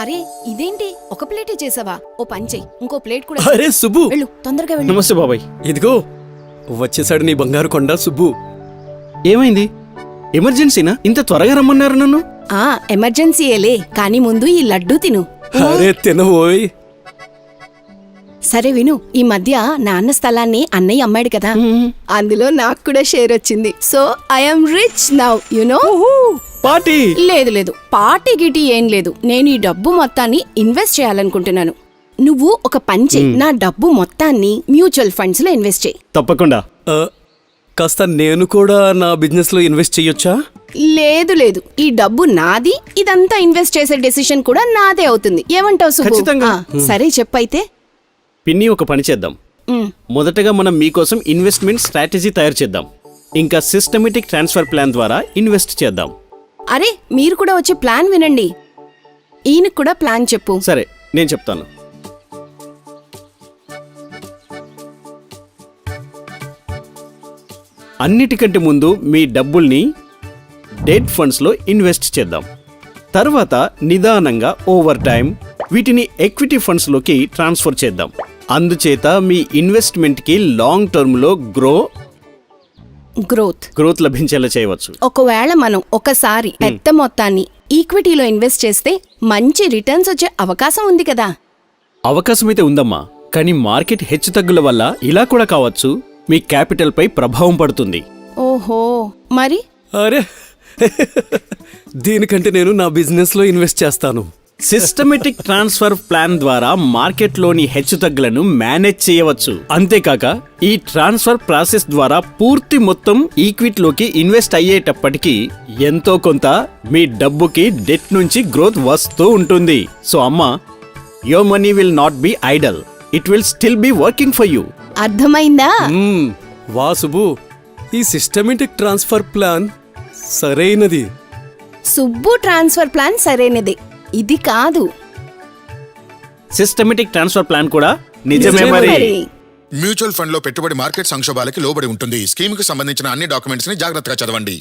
అరే ఇదేంటి ఒక ప్లేటే చేసావా? ఓ పంచేయ్, ఇంకో ప్లేట్ కూడా అరే సుబ్బు, వెళ్ళు, తొందరగా వెళ్ళు. నమస్తే బాబాయ్. ఇదిగో వచ్చేసాడు నీ బంగారు కొండ సుబ్బు. ఏమైంది? ఎమర్జెన్సీనా? ఇంత త్వరగా రమ్మన్నారు నన్ను? ఆ ఎమర్జెన్సీయేలే, కానీ ముందు ఈ లడ్డూ తిను. అరే తినవోయ్. సరే విను, ఈ మధ్య నాన్న స్థలాన్ని అన్నయ్య అమ్మాడు కదా, అందులో నాకు కూడా షేర్ వచ్చింది. So I'm rich now you know. Party? లేదు లేదు, పార్టీ గిటీ ఏం లేదు. నేను ఈ డబ్బు మొత్తాన్ని ఇన్వెస్ట్ చేయాలనుకుంటున్నాను. నువ్వు ఒక పని చెయ్యి, నా డబ్బు మొత్తాన్ని మ్యూచువల్ ఫండ్స్ లో ఇన్వెస్ట్ చేయి. తప్పకుండా. కాస్త నేను కూడా నా బిజినెస్ లో ఇన్వెస్ట్ చెయ్యొచ్చా? లేదు లేదు, ఈ డబ్బు నాది, ఇదంతా ఇన్వెస్ట్ చేసే డెసిషన్ కూడా నాదే అవుతుంది. ఏమంటావు సుబ్బు? ఖచ్చితంగా. సరే చెప్పైతే. పిన్ని, ఒక పని చేద్దాం. మొదటగా మనం మీకోసం ఇన్వెస్ట్మెంట్ స్ట్రాటజీ తయారు చేద్దాం. ఇంకా సిస్టమేటిక్ ట్రాన్స్ఫర్ ప్లాన్ ద్వారా ఇన్వెస్ట్ చేద్దాం. అరే మీరు కూడా వచ్చి ప్లాన్ వినండి. ఈయనకు కూడా ప్లాన్ చెప్పు. సరే, నేను చెప్తాను. అన్నిటికంటే ముందు మీ డబ్బుల్ని డెట్ ఫండ్స్లో ఇన్వెస్ట్ చేద్దాం. తర్వాత నిదానంగా ఓవర్ టైం వీటిని ఎక్విటీ ఫండ్స్లోకి ట్రాన్స్ఫర్ చేద్దాం. అందుచేత మీ ఇన్వెస్ట్మెంట్కి లాంగ్ టర్మ్లో గ్రోత్ లభించేలా చేయవచ్చు. ఒకవేళ మనం ఒకసారి పెద్ద మొత్తాన్ని ఈక్విటీలో ఇన్వెస్ట్ చేస్తే మంచి రిటర్న్స్ వచ్చే అవకాశం ఉంది కదా. అవకాశమైతే ఉందమ్మా, కానీ మార్కెట్ హెచ్చుతగ్గుల వల్ల ఇలా కూడా కావచ్చు. మీ క్యాపిటల్ పై ప్రభావం పడుతుంది. ఓహో, మరి అరే దీనికంటే నేను నా బిజినెస్ లో ఇన్వెస్ట్ చేస్తాను. సిస్టమేటిక్ ట్రాన్స్ఫర్ ప్లాన్ ద్వారా మార్కెట్లోని హెచ్చుతగ్గులను మేనేజ్ చేయవచ్చు. అంతేకాక ఈ ట్రాన్స్ఫర్ ప్రాసెస్ ద్వారా పూర్తి మొత్తం ఈక్విటీలోకి ఇన్వెస్ట్ అయ్యేటప్పటికీ ఎంతో కొంత మీ డబ్బుకి డెట్ నుంచి గ్రోత్ వస్తూ ఉంటుంది. సో అమ్మా, your money will not be Idol, it will still be working for you. అర్థమైందా? వా సుబ్బు, ఈ సిస్టమేటిక్ ట్రాన్స్ఫర్ ప్లాన్ సరైనది. సుబ్బు ట్రాన్స్ఫర్ ప్లాన్ సరైనదే, ఇది కాదు. సిస్టమేటిక్ ట్రాన్స్ఫర్ ప్లాన్ కూడా నిజమే నిజమే మరి. మరి. మ్యూచువల్ ఫండ్ లో పెట్టుబడి మార్కెట్ సంక్షోభాలకి లోబడి ఉంటుంది. స్కీమ్ కు సంబంధించిన అన్ని డాక్యుమెంట్స్ ని జాగ్రత్తగా చదవండి.